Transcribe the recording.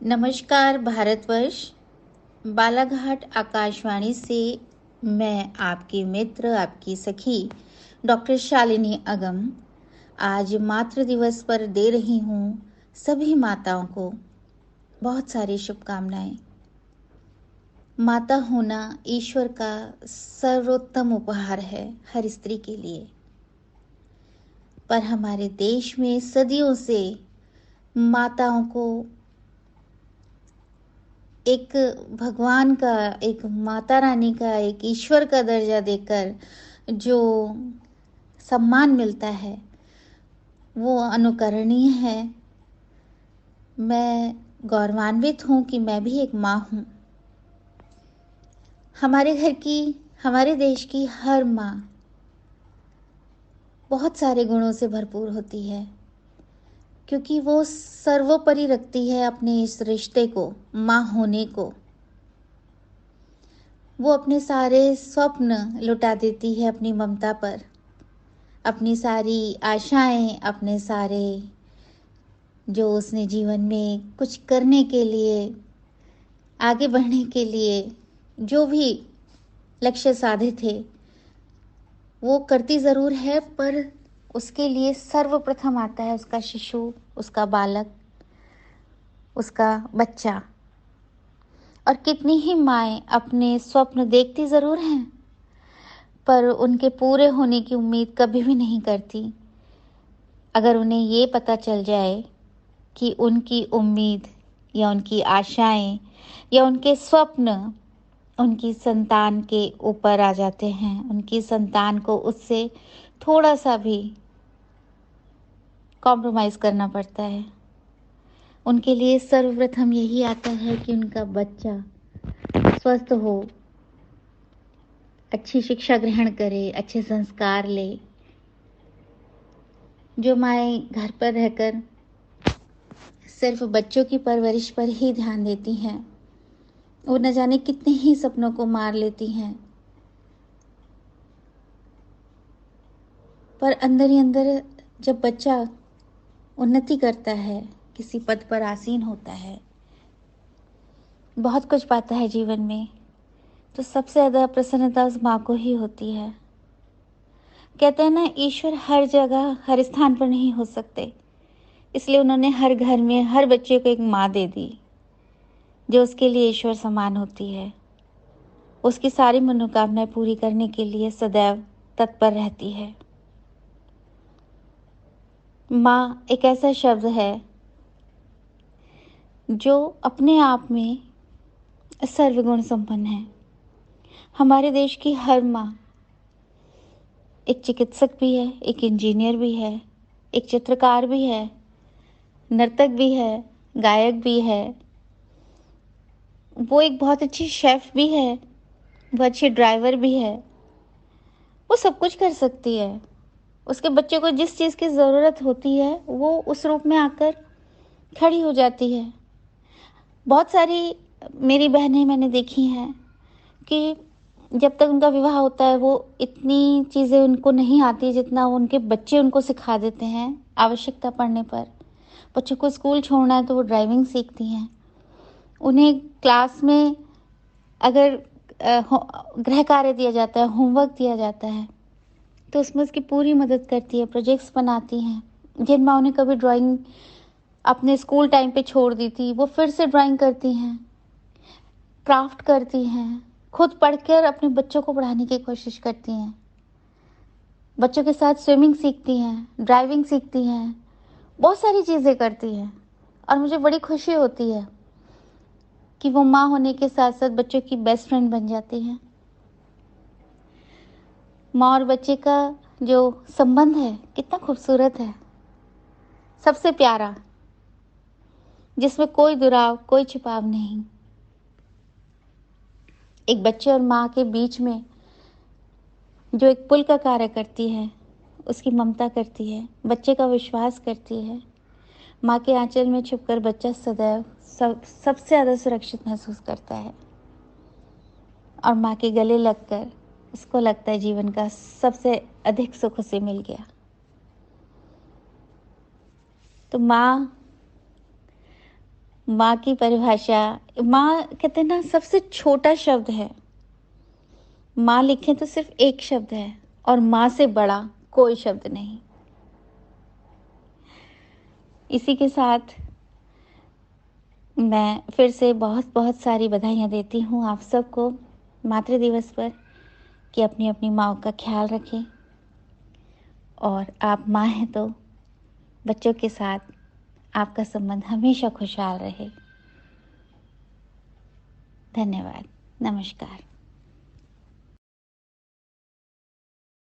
नमस्कार भारतवर्ष। बालाघाट आकाशवाणी से मैं आपकी मित्र, आपकी सखी डॉक्टर शालिनी अगम आज मातृ दिवस पर दे रही हूँ सभी माताओं को बहुत सारी शुभकामनाएं। माता होना ईश्वर का सर्वोत्तम उपहार है हर स्त्री के लिए, पर हमारे देश में सदियों से माताओं को एक भगवान का, एक माता रानी का, एक ईश्वर का दर्जा देकर जो सम्मान मिलता है वो अनुकरणीय है। मैं गौरवान्वित हूँ कि मैं भी एक माँ हूँ। हमारे घर की, हमारे देश की हर माँ बहुत सारे गुणों से भरपूर होती है, क्योंकि वो सर्वोपरि रखती है अपने इस रिश्ते को, माँ होने को। वो अपने सारे स्वप्न लुटा देती है अपनी ममता पर, अपनी सारी आशाएं, अपने सारे जो उसने जीवन में कुछ करने के लिए, आगे बढ़ने के लिए जो भी लक्ष्य साधे थे वो करती ज़रूर है, पर उसके लिए सर्वप्रथम आता है उसका शिशु, उसका बालक, उसका बच्चा। और कितनी ही माएँ अपने स्वप्न देखती ज़रूर हैं, पर उनके पूरे होने की उम्मीद कभी भी नहीं करती अगर उन्हें ये पता चल जाए कि उनकी उम्मीद या उनकी आशाएं या उनके स्वप्न उनकी संतान के ऊपर आ जाते हैं, उनकी संतान को उससे थोड़ा सा भी कॉम्प्रोमाइज़ करना पड़ता है। उनके लिए सर्वप्रथम यही आता है कि उनका बच्चा स्वस्थ हो, अच्छी शिक्षा ग्रहण करे, अच्छे संस्कार ले। जो माएँ घर पर रहकर सिर्फ बच्चों की परवरिश पर ही ध्यान देती हैं, वो न जाने कितने ही सपनों को मार लेती हैं, पर अंदर ही अंदर जब बच्चा उन्नति करता है, किसी पद पर आसीन होता है, बहुत कुछ पाता है जीवन में, तो सबसे ज़्यादा प्रसन्नता उस माँ को ही होती है। कहते हैं ना, ईश्वर हर जगह हर स्थान पर नहीं हो सकते, इसलिए उन्होंने हर घर में हर बच्चे को एक माँ दे दी जो उसके लिए ईश्वर समान होती है। उसकी सारी मनोकामनाएं पूरी करने के लिए सदैव तत्पर रहती है। माँ एक ऐसा शब्द है जो अपने आप में सर्वगुण संपन्न है। हमारे देश की हर माँ एक चिकित्सक भी है, एक इंजीनियर भी है, एक चित्रकार भी है, नर्तक भी है, गायक भी है, वो एक बहुत अच्छी शेफ भी है, वो अच्छी ड्राइवर भी है। वो सब कुछ कर सकती है। उसके बच्चे को जिस चीज़ की ज़रूरत होती है वो उस रूप में आकर खड़ी हो जाती है। बहुत सारी मेरी बहनें मैंने देखी हैं कि जब तक उनका विवाह होता है वो इतनी चीज़ें उनको नहीं आती जितना उनके बच्चे उनको सिखा देते हैं। आवश्यकता पड़ने पर बच्चों को स्कूल छोड़ना है तो वो ड्राइविंग सीखती हैं। उन्हें क्लास में अगर गृह कार्य दिया जाता है, होमवर्क दिया जाता है, तो उसमें उसकी पूरी मदद करती है, प्रोजेक्ट्स बनाती हैं। जिन माँ ने कभी ड्राइंग अपने स्कूल टाइम पे छोड़ दी थी वो फिर से ड्राइंग करती हैं, क्राफ्ट करती हैं, खुद पढ़कर अपने बच्चों को पढ़ाने की कोशिश करती हैं, बच्चों के साथ स्विमिंग सीखती हैं, ड्राइविंग सीखती हैं, बहुत सारी चीज़ें करती हैं। और मुझे बड़ी खुशी होती है कि वो माँ होने के साथ साथ बच्चों की बेस्ट फ्रेंड बन जाती हैं। माँ और बच्चे का जो संबंध है कितना खूबसूरत है, सबसे प्यारा, जिसमें कोई दुराव, कोई छिपाव नहीं। एक बच्चे और माँ के बीच में जो एक पुल का कार्य करती है, उसकी ममता करती है, बच्चे का विश्वास करती है। माँ के आंचल में छुपकर बच्चा सदैव सबसे ज़्यादा सुरक्षित महसूस करता है, और माँ के गले लगकर उसको लगता है जीवन का सबसे अधिक सुख उसे मिल गया। तो माँ माँ की परिभाषा, माँ कहते हैं ना सबसे छोटा शब्द है। माँ लिखें तो सिर्फ एक शब्द है और माँ से बड़ा कोई शब्द नहीं। इसी के साथ मैं फिर से बहुत बहुत सारी बधाइयाँ देती हूँ आप सबको मातृ दिवस पर, कि अपनी अपनी माँओं का ख्याल रखें। और आप माँ हैं तो बच्चों के साथ आपका संबंध हमेशा खुशहाल रहे। धन्यवाद। नमस्कार।